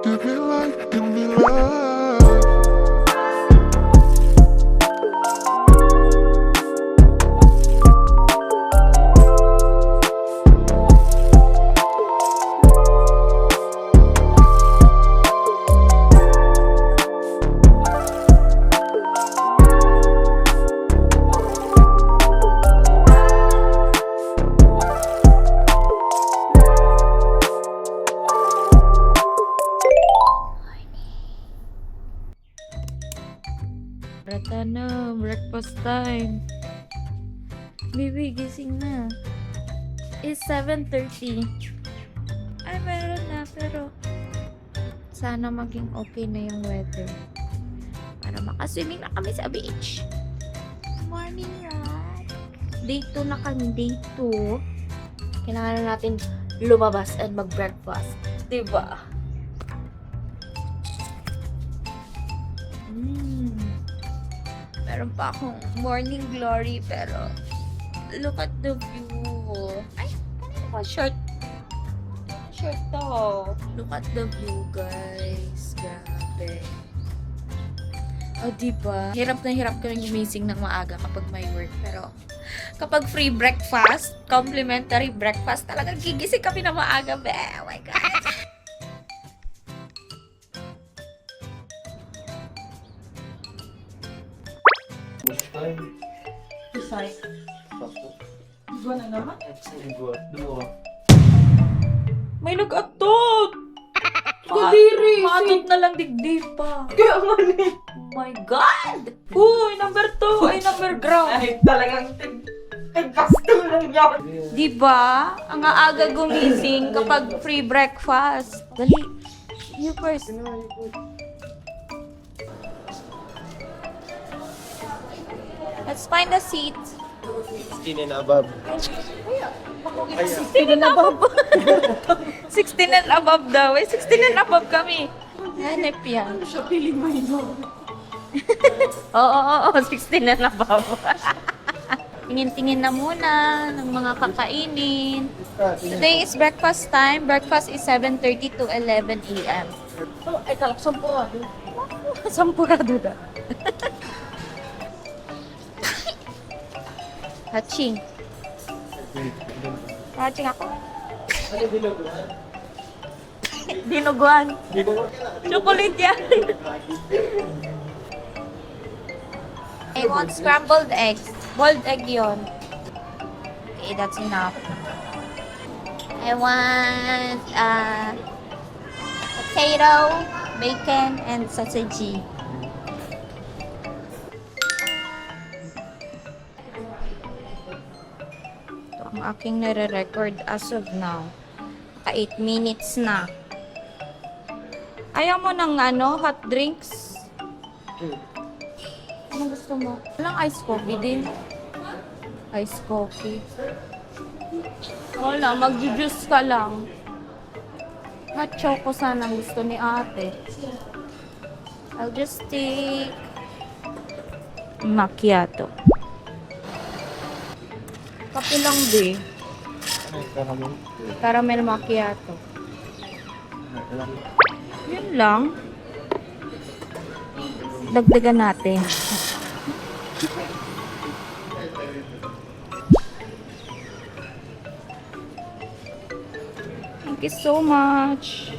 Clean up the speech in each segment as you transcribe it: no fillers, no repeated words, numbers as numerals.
Give me life, give me love. Rata na, breakfast time. Baby, gising na. It's 7:30. Ay, meron na, pero sana maging okay na yung weather. Para makaswimming na kami sa beach. Morning, Rat. Day 2 na kami, day 2. Kailangan na natin lumabas and mag-breakfast. Diba? Meron pa akong morning glory, pero look at the view. Ay, kanina ba? Short to. Look at the view, guys. Grabe. O, diba? Hirap na hirap ka nang gumising ng maaga kapag may work. Pero, kapag free breakfast, complimentary breakfast, talagang gigising kami na maaga, be. Oh my God. Isay. Dua na naman. Dua. May nag-atot! Kadiri! Maatot na lang digdig pa. Kaya nga ni. Oh my God! Uy, number 2! Ay, number ground! Ay, talagang tigpasto lang yan. Diba? Ang aaga gumising kapag free breakfast. Dali. You first. Let's find a seat. Skin and above. 16 and above. 16 and above daw. Eh, 16 and above kami. Hanep yan. Siya piling mo yun. Oo, 16 and above. Tingin-tingin na muna ng mga kakainin. Today is breakfast time. Breakfast is 7:30 to 11 a.m. Ay, kalaksan po ah. Sampurado na. Hatching. Hatching ako. Dinuguan. Chocolate yan. I want scrambled eggs. Boiled egg yon. Okay, that's enough. I want potato, bacon, and sausage. Ito ang aking nare-record as of now. 8 minutes na. Ayaw mo ng hot drinks? Ano gusto mo? Walang ice coffee din. Ice coffee. Wala, mag-juice ka lang. Hot choco sana ang gusto ni ate. I'll just take macchiato. Kape lang, be. Caramel macchiato. Yun lang. Dagdagan natin. Thank you so much.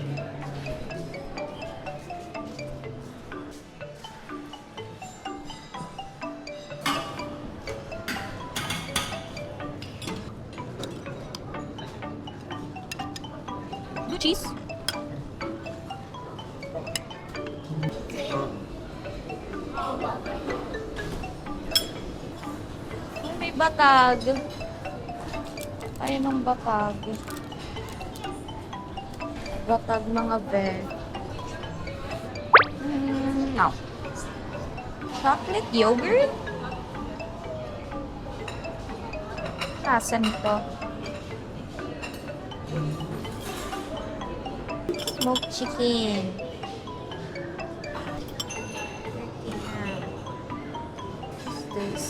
Blue cheese. May batag. Ayun ang batag. Batag mga veg. No. Chocolate yogurt? Lasa nito. Smoked chicken. What's this?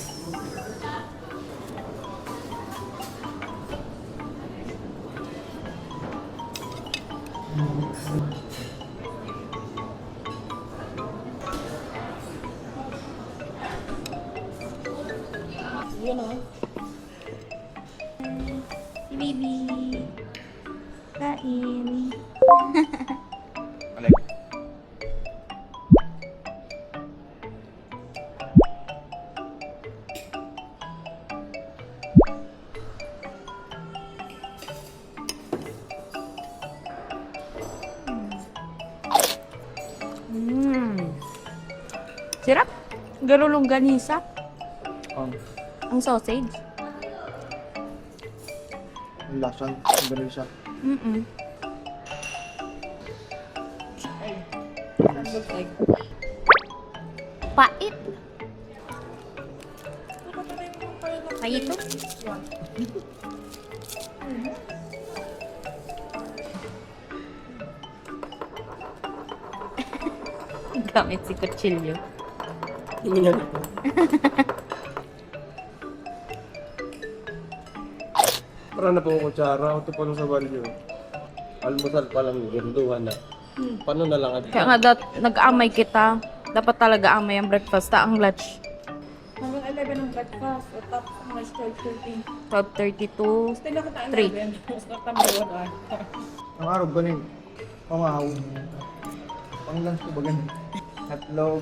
yun ah. Si baby. Kain. Alek. Sirap. Garulong ganisa. Ang Ang sausage. lasang Indonesia. Mm-mm. Pait. Pait to? Gamit si kutsilyo. Hindi niya. Parang na po kutsara. Ito pa lang sa balyo. Almusal pa lang. Ganduhan na. Paano na lang? Kaya nga nag-amay kita. Dapat talaga amay ang breakfast. Ang lunch. Hanggang 11 ang breakfast. At tapos ang mga 12:30. 12:32. Stay na kita 3. 11. Tapos natambawan ah. Ang araw galing. Pangahaw. Pang lunch ko ba ganun? Hatlog.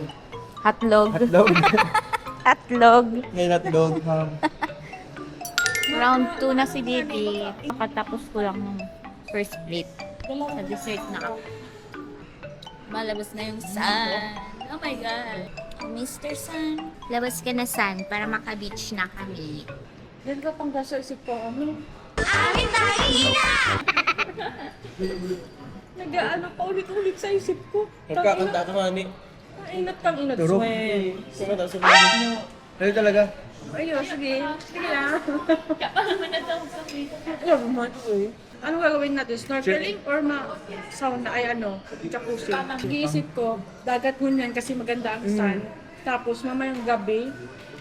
Hatlog. Hatlog. Hatlog. Ngayon hatlog, ma'am. Round 2 na si Didi. Katapos ko lang ng first plate. Sa dessert na ako. Malabas na yung sun. Oh my God. Mr. Sun. Labas ka na, Sun, para maka-beach na kami. Yan ka pang sa isip ko. Ano? Nag-ano pa ulit-ulit sa isip ko. Nagkakanta ka nga ni. Inat kang inat. Turok. Swe. Kumanta sa balyo. Ayun talaga. Ayun, sige. Sige lang. Alam mo, eh. Ano gagawin natin? Snorkeling or sauna ay ano? Jacuzzi. Nag-iisip ko, dagat mo yan kasi maganda ang sun. Tapos mamayang gabi,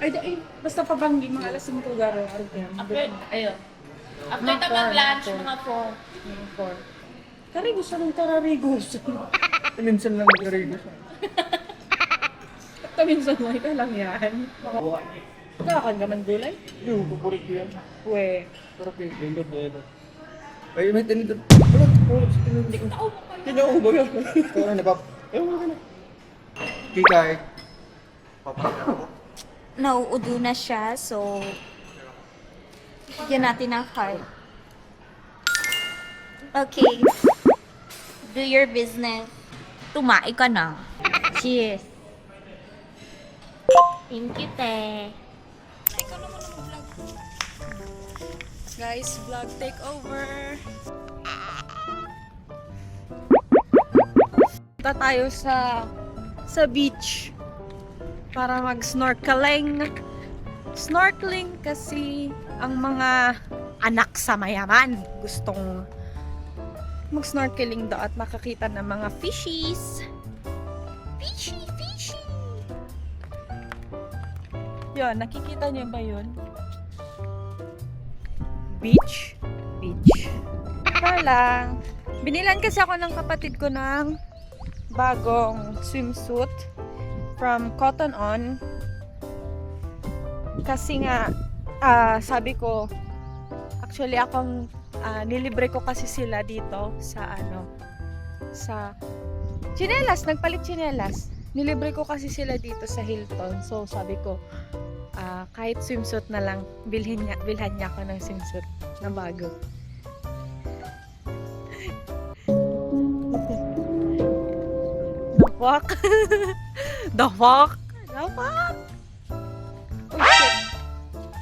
ay, basta pabanggi, mga alas 5 garo. Ayun. After na mag-lunch, mga 4. Karigos, anong kararigos? Minsan lang nagkarigos. Minsan lang, ikaw lang yan. Kakakan ka man gulay? Yung kukurik ko yan. We. Sarap yun. Lindot na yun. Ay, may tinidor. Hindi ko. Kinao ba yun? Ito na, Pap. Ewan ka na. Kikay. Papa. Nauudo na siya, so bigyan natin ng heart. Okay. Do your business. Tumai ka na. Cheers. Thank you, te. Guys, vlog takeover. Punta tayo sa beach para mag-snorkeling. Snorkeling kasi ang mga anak sa mayaman gustong mag-snorkeling daw at makakita ng mga fishies. Fishy! Yun, nakikita niyo ba yun? Beach. Ito lang. Binilan kasi ako ng kapatid ko ng bagong swimsuit from Cotton On. Kasi nga, sabi ko, actually akong nilibre ko kasi sila dito sa sa tsinelas, nagpalit tsinelas. Nilibre ko kasi sila dito sa Hilton. So sabi ko, kahit swimsuit na lang, bilhan niya ako ng swimsuit na bago. The fuck? The fuck? The fuck? Oh shit.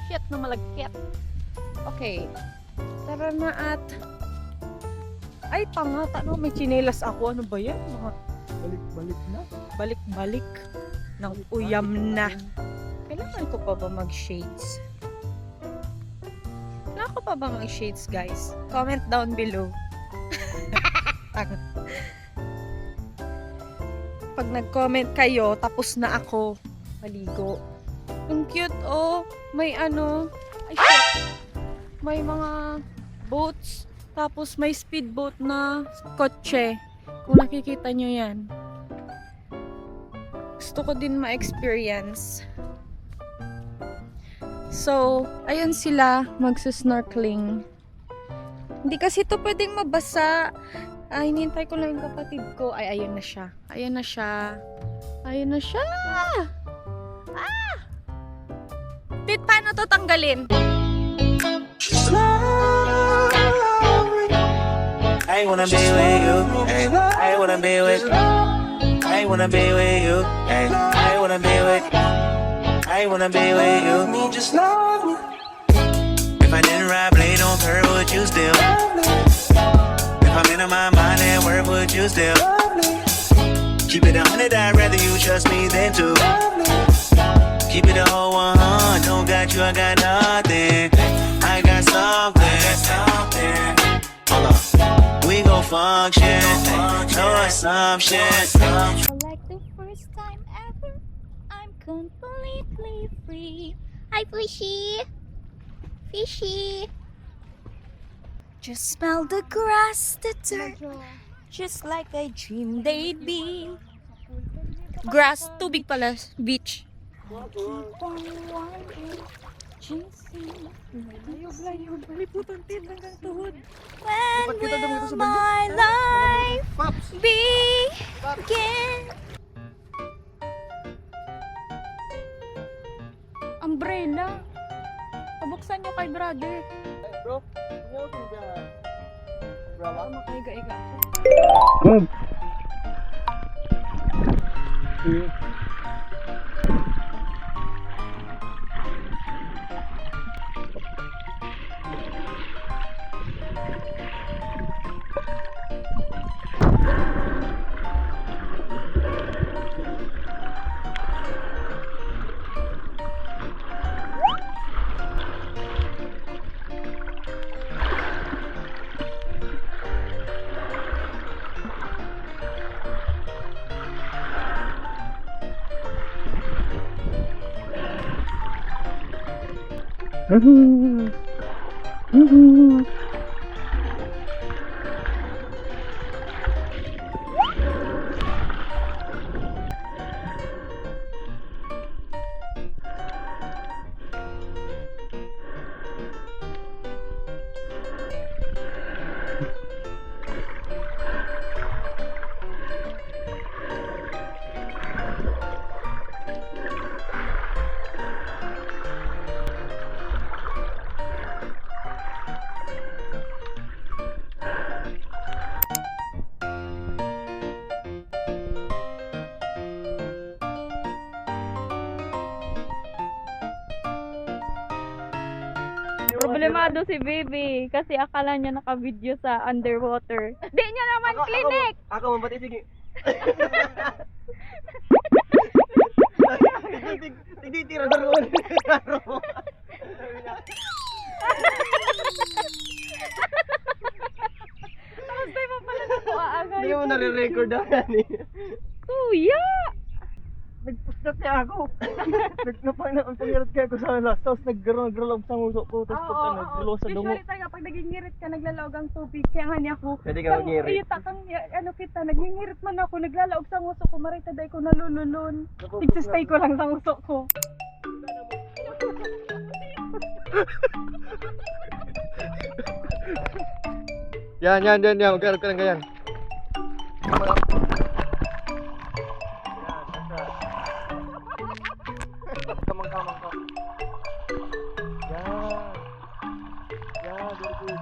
Shit na malagkit. Okay. Tara na at... Ay, tanga. Ano, may chinelas ako. Ano ba yan? Mga Balik-balik na. balik-balik ng uyam na. Kailangan ko pa ba mag-shades? Kailangan ko pa ba mag-shades, guys? Comment down below. Pag nag-comment kayo, tapos na ako maligo. Ang cute, oh. May ano. Ay, shit. May mga boats. Tapos may speedboat na kotse. Kung nakikita nyo yan. Gusto ko din ma-experience. So, ayun sila magsusnorkeling. Hindi kasi ito pwedeng mabasa. Hinihintay ko lang yung kapatid ko. Ay, ayun na siya. Ayun na siya. Ayun na siya. Ah! Tit, paano to tanggalin? I wanna be with you. Ay, I wanna be with. I wanna be with you. Ay, I wanna be with. I wanna be with you. Just love me. If I didn't ride blade on her, would you still? If I'm in my mind at work, would you still? Keep it 100, I'd rather you trust me than to. Keep it a whole 100. Don't got you, I got nothing. I got something. Hold on. We gon' function. No assumptions. Like the first time ever, I'm completely free. Hi, Fishy. Fishy. Just smell the grass, the dirt, just like a dream they'd be. Grass, tubig pala, beach. Keep on wondering, chasing. Layog, maliputan tin hanggang tuhod. When Ba't kita dito sa will my life Paps! begin? Umbrella. Pabuksan nyo kay brother. Bro, ano yung brava? Makaiga-iga. Problemado si baby kasi akala niya naka-video sa underwater. Di niya naman clinic! Ako man pati sige. Tigitira na ron. Tapos tayo pa pala na agay. Hindi mo nare-record yan eh. Kuya! Nagpustat niya ako. Ang pangyarot kaya ko sa last. Tapos nag-gralog sa nguso ko. Tapos pag nag-gralo sa dungo. Usually tayo kapag nagingirit ka, naglalaog ang tubig. Kaya nga niya ako. Pwede ka mag-ngirit. Ayuta kang, ano kita, nagingirit man ako. Naglalaog sa nguso ko. Marita day ko nalululun. Tigsistay ko lang sa nguso ko. Yan. Magkaroon ka ng ganyan. Kamang ka. Yan, very good.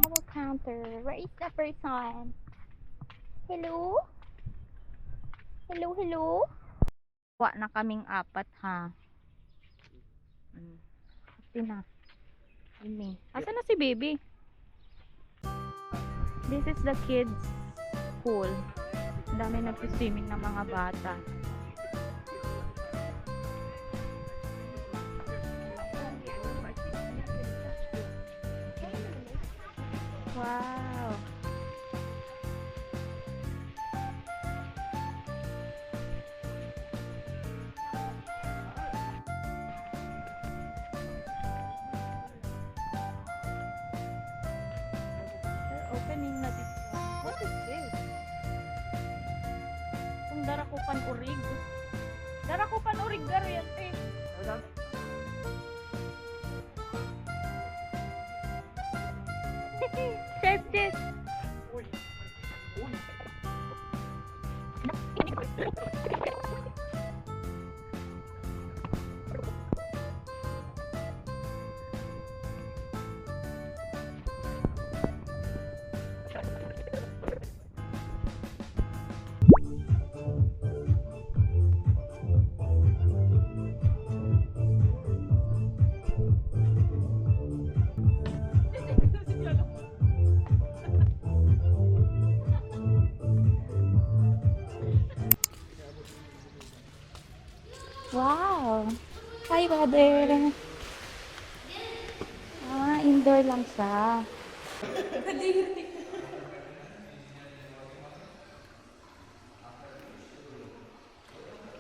Double counter. Where is the person? Hello? Hello? Wa na kaming apat ha. Pati na. Ini. Asa na si baby? This is the kids pool. Ang dami nagsi-swimming ng mga bata. Wow. panurig. Dara ko panurig daro yan eh. Chef Jess. Wow! Hi, brother! Indoor lang siya.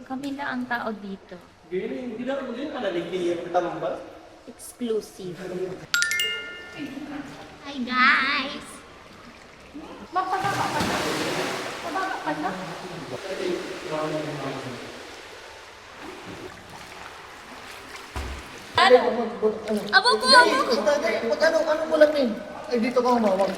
Kami na ang tao dito. Hindi na ako din palaligli yung tambal. Exclusive. Hi, guys! Abo ko! Ano mo lang eh? Ay, dito ka humawak.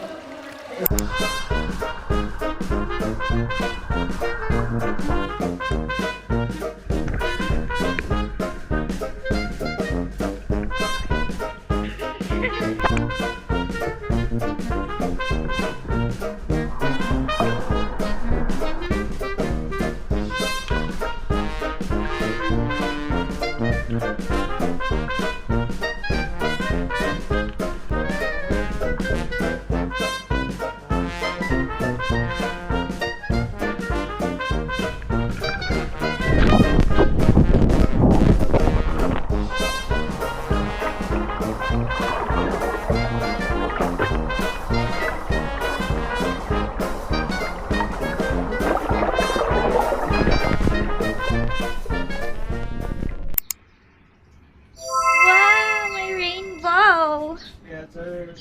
Wow! May rainbow! Yes, sir.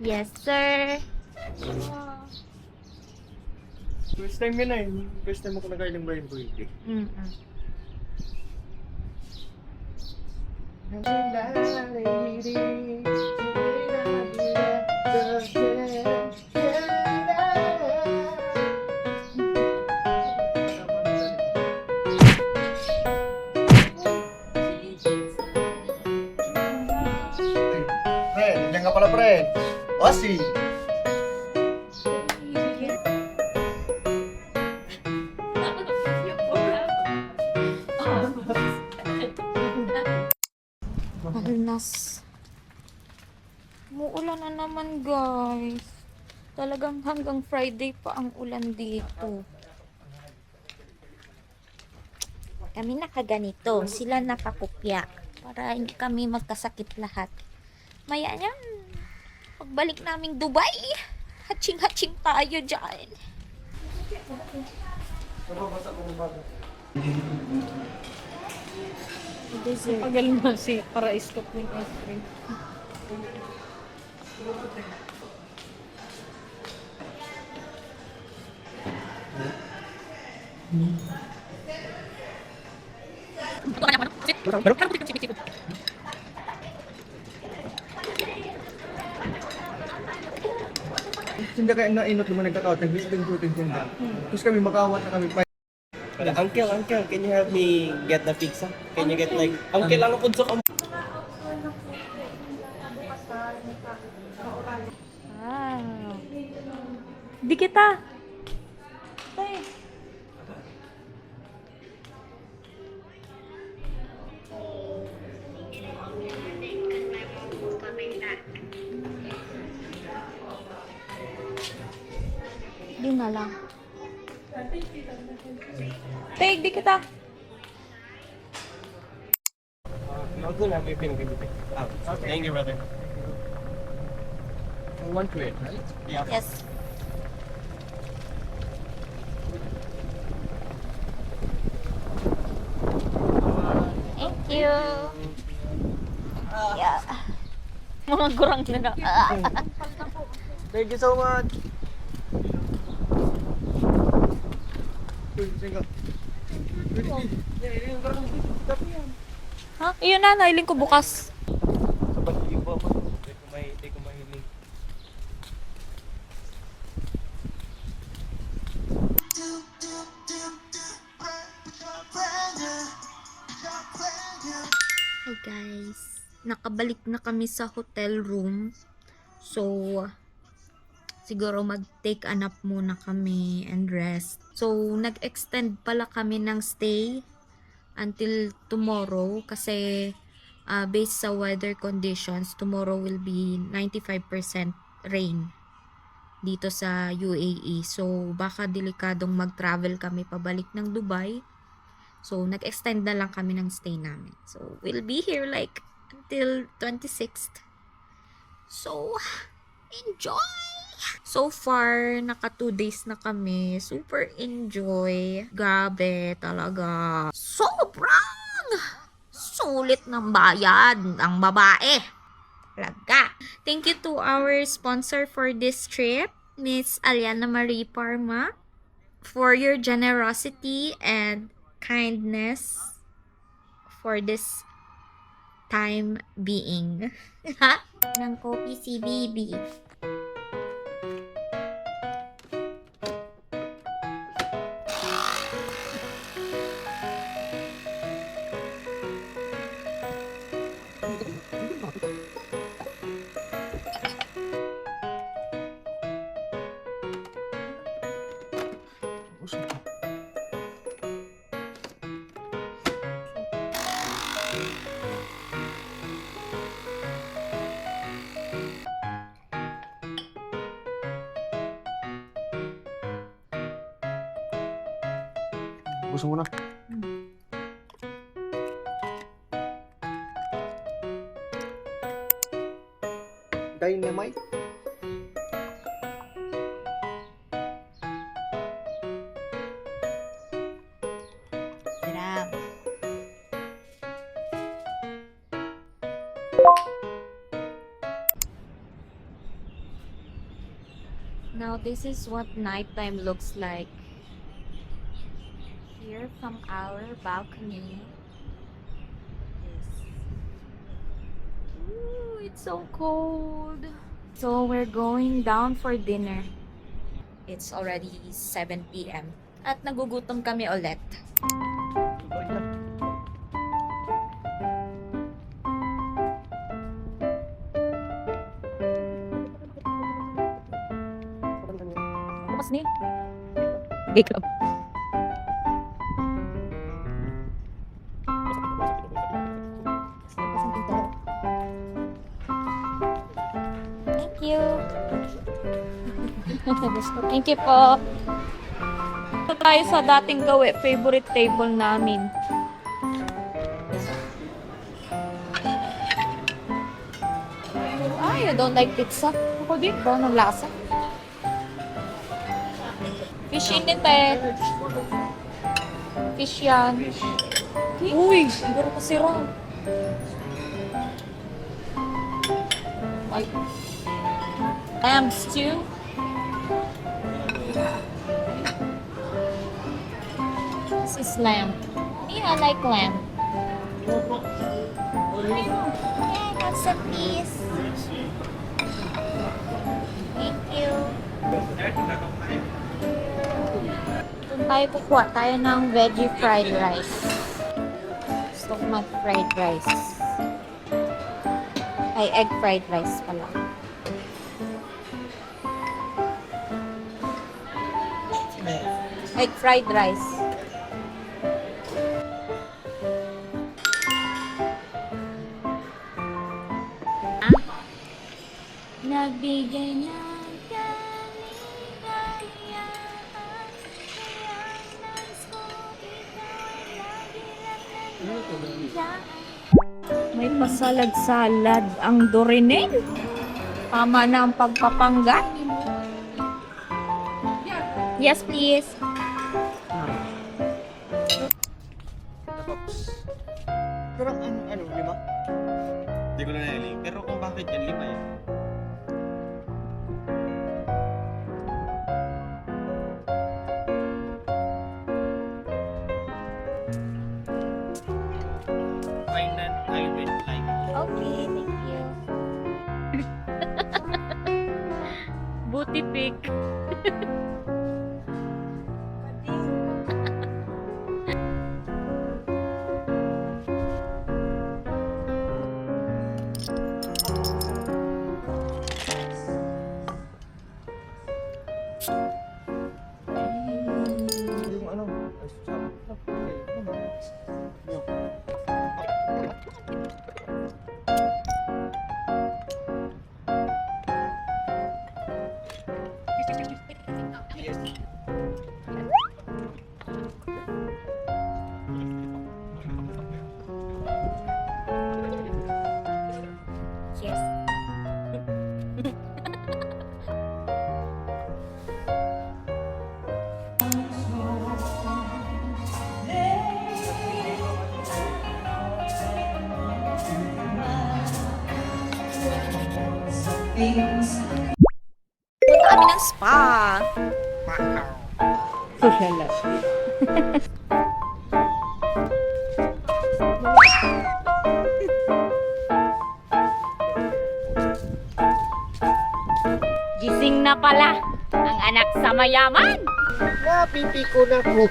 Yes, sir! First time yun eh. First time ako nakailang rainbow eh. Mm-mm. Pre, nandiyan ka pala pre. Osi. Alnas. Muulan na naman, guys. Talagang hanggang Friday pa ang ulan dito. Kami nakaganito, sila nakakupya. Para hindi kami magkasakit lahat. Maya yan, pagbalik naming Dubai, hatching-hatching tayo dyan. Pagal mo si para iskop ng ice cream. Sinda kayo nainot naman nagkakaot. Nag-visiting shooting sinda. Tapos kami makawat na kami. Uncle, can you help me get the pizza? Can you get like, Uncle, ano po sa Wow. Di kita. Di na lang. Tay, di kita. Uncle, have you been thank you, brother. One plate, right? Yeah. Yes. Thank you. Yeah. Mga gurang na. Thank you so much. Sige. Ha? Iyon na, nailing ko bukas. Sa Balyo ba ako? Hindi ko mahiling. Hi guys, nakabalik na kami sa hotel room. So, siguro mag-take a nap muna kami and rest. So, nag-extend pala kami ng stay until tomorrow kasi based sa weather conditions, tomorrow will be 95% rain dito sa UAE. So, baka delikadong mag-travel kami pabalik ng Dubai. So, nag-extend na lang kami ng stay namin. So, we'll be here like until 26th. So, enjoy! So far, naka 2 days na kami. Super enjoy. Grabe talaga. Sobrang sulit ng bayad ang babae. Talaga. Thank you to our sponsor for this trip, Miss Aliana Marie Parma, for your generosity and kindness for this time being. Ng kopi si Bibi. Gusto mo na? Dynamite? Sarap. Now this is what nighttime looks like. Here from our balcony. Ooh, it's so cold. So we're going down for dinner. It's already 7 p.m. At nagugutom kami ulit. Bukas ni. Wake up. Thank you. Thank you po. Ito tayo sa dating gawi, favorite table namin. Ay, I don't like pizza. Ako din. Ba ng lasa? Fish in it eh. Fish yan. Uy, siguro kasi wrong. Ay. Lamb stew. This is lamb. Yeah, I like lamb. Yeah, have some piece. Thank you. Doon tayo kukuha tayo ng veggie fried rice. Stomach fried rice. Ay, egg fried rice pala. Egg fried rice. Nagbigay ng may pasalad-salad ang Dorinel. Tama na ang pagpapanggat. Yes, please. Pero ano, 5? Hindi ko na nailing. Pero kung bakit yan, 5 yan. tipik. Yung ano, ay, Yes. Punta kami ng spa. Social life. Gising na pala ang anak sa mayaman. Napipi ko na po.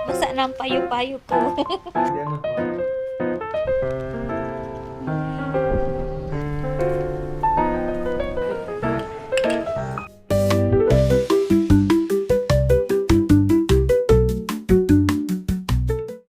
Masa ng payo-payo ko. Hindi ano.